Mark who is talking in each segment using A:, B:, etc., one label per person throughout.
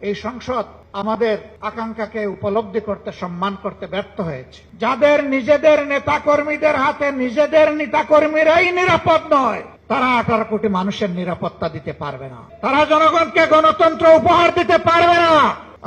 A: এই সংসদ আমাদের আকাঙ্ক্ষাকে উপলব্ধি করতে, সম্মান করতে ব্যর্থ হয়েছে। যাদের নিজেদের নেতাকর্মীদের হাতে নিজেদের নেতাকর্মীরাই নিরাপদ নয়, তারা 18 কোটি মানুষের নিরাপত্তা দিতে পারবে না, তারা জনগণকে গণতন্ত্র উপহার দিতে পারবে না।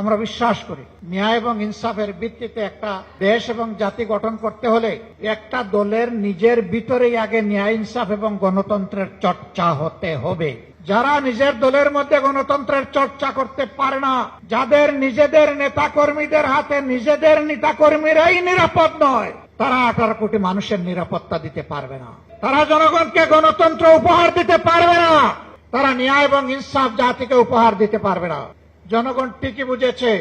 A: আমরা বিশ্বাস করি ন্যায় এবং ইনসাফের ভিত্তিতে একটা দেশ এবং জাতি গঠন করতে হলে একটা দলের নিজের ভিতরেই আগে ন্যায়, ইনসাফ এবং গণতন্ত্রের চর্চা হতে হবে। যারা নিজের দলের মধ্যে গণতন্ত্রের চর্চা করতে পারে না, যাদের নিজেদের নেতাকর্মীদের হাতে নিজেদের নেতাকর্মীরাই নিরাপদ নয়, তারা 18 কোটি মানুষের নিরাপত্তা দিতে পারবে না, তারা জনগণকে গণতন্ত্র উপহার দিতে পারবে না, তারা ন্যায় এবং ইনসাফ জাতিকে উপহার দিতে পারবে না। জনগণ ঠিকই বুঝেছে,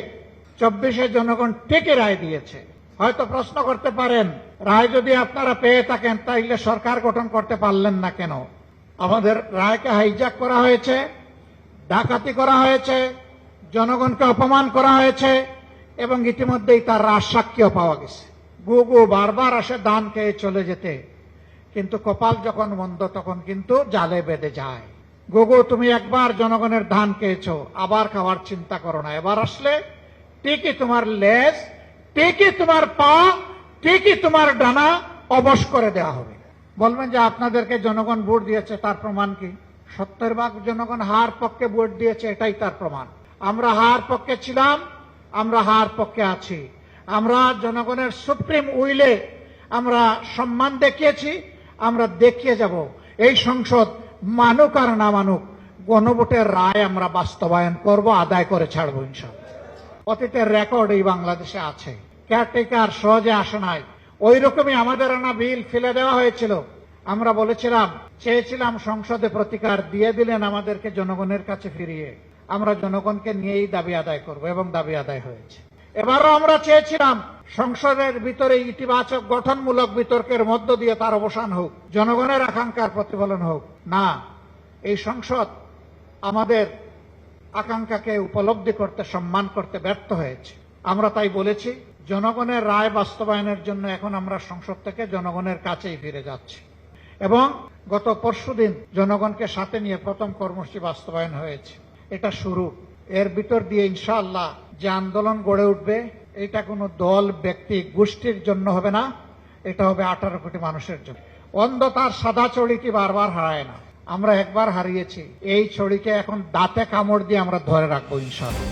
A: 24-এ জনগণ ঠিকই রায় দিয়েছে। হয়তো প্রশ্ন করতে পারেন, রায় যদি আপনারা পেয়ে থাকেন তাইলে সরকার গঠন করতে পারলেন না কেন? আমাদের রায়কে হাইজ্যাক করা হয়েছে, ডাকাতি করা হয়েছে, জনগণকে অপমান করা হয়েছে এবং ইতিমধ্যেই তার রাজসাক্ষীও পাওয়া গেছে। গুগু বারবার আসে দান খেয়ে চলে যেতে, কিন্তু কপাল যখন মন্দ তখন কিন্তু জালে বেঁধে যায়। গুগু, তুমি একবার জনগণের ধান খেয়েছো, আবার খাওয়ার চিন্তা করো না। এবার আসলে ঠিকই তোমার লেজ, ঠিকই তোমার পা, ঠিকই তোমার ডানা অবশ করে দেওয়া হবে। বলবেন যে আপনাদেরকে জনগণ ভোট দিয়েছে, তার প্রমাণ কি? 70% জনগণ হার পক্ষে ভোট দিয়েছে, এটাই তার প্রমাণ। আমরা হার পক্ষে ছিলাম, আমরা হার পক্ষে আছি। আমরা জনগণের সুপ্রিম উইলে আমরা সম্মান দেখিয়েছি, আমরা দেখিয়ে যাব। এই সংসদ মানুক আর না মানুক, গণভোটের রায় আমরা বাস্তবায়ন করব, আদায় করে ছাড়বো ইনশাআল্লাহ। অতীতের রেকর্ড এই বাংলাদেশে আছে, কেয়ারটেকার সহজে আসে নাই। ওই রকমই আমাদের আনা বিল ফেলে দেওয়া হয়েছিল। আমরা বলেছিলাম, চেয়েছিলাম সংসদে প্রতিকার, দিয়ে দিলেন আমাদেরকে জনগণের কাছে ফিরিয়ে। আমরা জনগণকে নিয়েই দাবি আদায় করব এবং দাবি আদায় হয়েছে। এবারও আমরা চেয়েছিলাম সংসদের ভিতরে ইতিবাচক গঠনমূলক বিতর্কের মধ্য দিয়ে তার অবসান হোক, জনগণের আকাঙ্ক্ষার প্রতিফলন হোক। না, এই সংসদ আমাদের আকাঙ্ক্ষাকে উপলব্ধি করতে, সম্মান করতে ব্যর্থ হয়েছে। আমরা তাই বলেছি, জনগণের রায় বাস্তবায়নের জন্য এখন আমরা সংসদ থেকে জনগণের কাছেই ফিরে যাচ্ছি। এবং গত পরশুদিন জনগণকে সাথে নিয়ে প্রথম কর্মসূচি বাস্তবায়ন হয়েছে। এটা শুরু। এর ভিতর দিয়ে ইনশাআল্লাহ যে আন্দোলন গড়ে উঠবে, এটা কোনো দল, ব্যক্তি, গোষ্ঠীর জন্য হবে না, এটা হবে 18 কোটি মানুষের জন্য। অন্ধ তার সাদা ছড়িটি বারবার হারায় না। আমরা একবার হারিয়েছি, এই ছড়িকে এখন দাঁতে কামড় দিয়ে আমরা ধরে রাখবো ইনশাআল্লাহ।